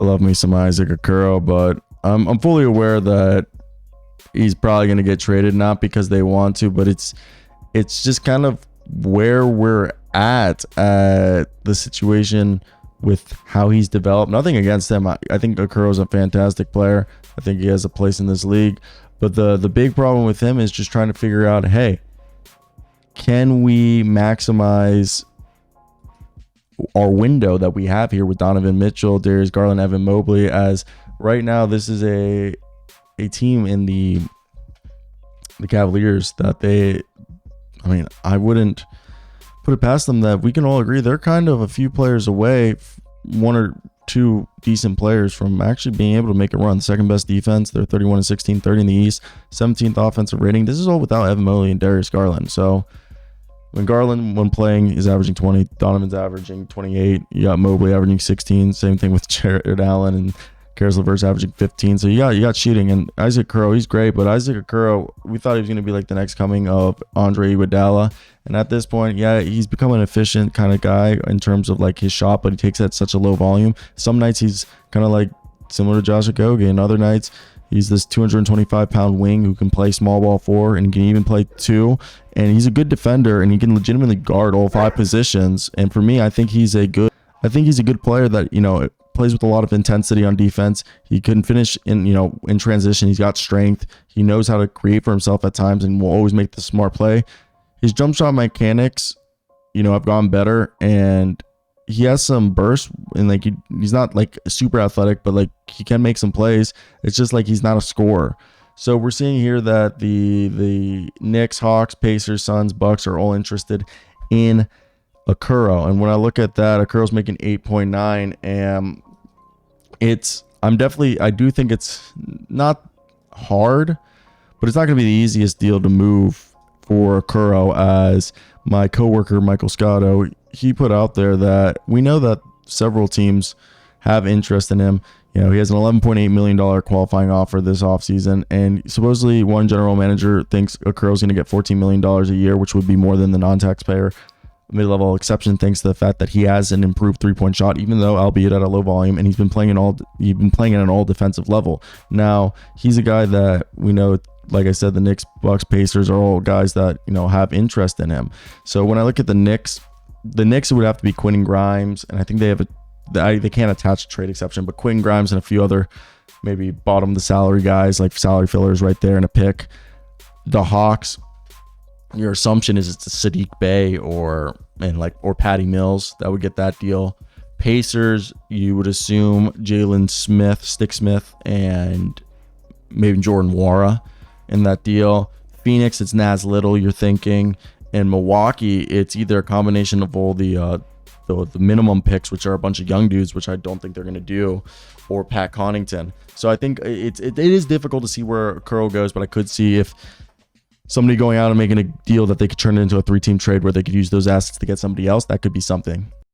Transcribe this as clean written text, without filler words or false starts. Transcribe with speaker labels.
Speaker 1: I love me some Isaac Okoro, but I'm fully aware that he's probably going to get traded, not because they want to, but it's just kind of where we're at the situation with how he's developed. Nothing against him. I think Okoro is a fantastic player. I think he has a place in this league. But the big problem with him is just trying to figure out, hey, can we maximize our window that we have here with Donovan Mitchell, Darius Garland, Evan Mobley? As right now, this is a team in the Cavaliers that I wouldn't put it past them that we can all agree they're kind of a few players away, one or two decent players from actually being able to make a run. Second best defense, they're 31-16, 30 in the East, 17th offensive rating. This is all without Evan Mobley and Darius Garland. So when Garland, when playing, is averaging 20, Donovan's averaging 28. You got Mobley averaging 16. Same thing with Jared Allen and Caris LeVert's averaging 15. So you got shooting. And Isaac Okoro, he's great, but Isaac Okoro, we thought he was going to be like the next coming of Andre Iguodala. And at this point, yeah, he's become an efficient kind of guy in terms of like his shot, but he takes it at such a low volume. Some nights he's kind of like similar to Josh Okogie, and other nights he's this 225-pound wing who can play small ball 4 and can even play 2. And he's a good defender, and he can legitimately guard all 5 positions. And for me, I think he's a good player that, plays with a lot of intensity on defense. He can finish in transition. He's got strength. He knows how to create for himself at times and will always make the smart play. His jump shot mechanics, have gone better, and he has some burst, and like he's not like super athletic, but like he can make some plays. It's just like he's not a scorer. So we're seeing here that the Knicks, Hawks, Pacers, Suns, Bucks are all interested in Okoro. And when I look at that, Okoro's making 8.9, and I do think it's not hard, but it's not going to be the easiest deal to move for Okoro. As my coworker Michael Scotto, he put out there that we know that several teams have interest in him. He has an $11.8 million qualifying offer this offseason, and supposedly one general manager thinks Okoro's going to get $14 million a year, which would be more than the non-taxpayer mid-level exception, thanks to the fact that he has an improved three-point shot, even though albeit at a low volume, and he's been playing at an all defensive level. Now, he's a guy that we know, like I said, the Knicks, Bucks, Pacers are all guys that have interest in him. So when I look at the Knicks would have to be Quentin Grimes, and I think they can't attach a trade exception, but Quentin Grimes and a few other maybe bottom of the salary guys, like salary fillers right there, and a pick. The Hawks, your assumption is it's a Sadiq Bey or Patty Mills that would get that deal. Pacers, you would assume Jalen Smith, Stick Smith, and maybe Jordan Nwora in that deal. Phoenix, it's Naz Little, you're thinking. And Milwaukee, it's either a combination of all the minimum picks, which are a bunch of young dudes, which I don't think they're going to do, or Pat Connaughton. So I think it is difficult to see where Okoro goes, but I could see if somebody going out and making a deal that they could turn it into a 3-team trade where they could use those assets to get somebody else, that could be something.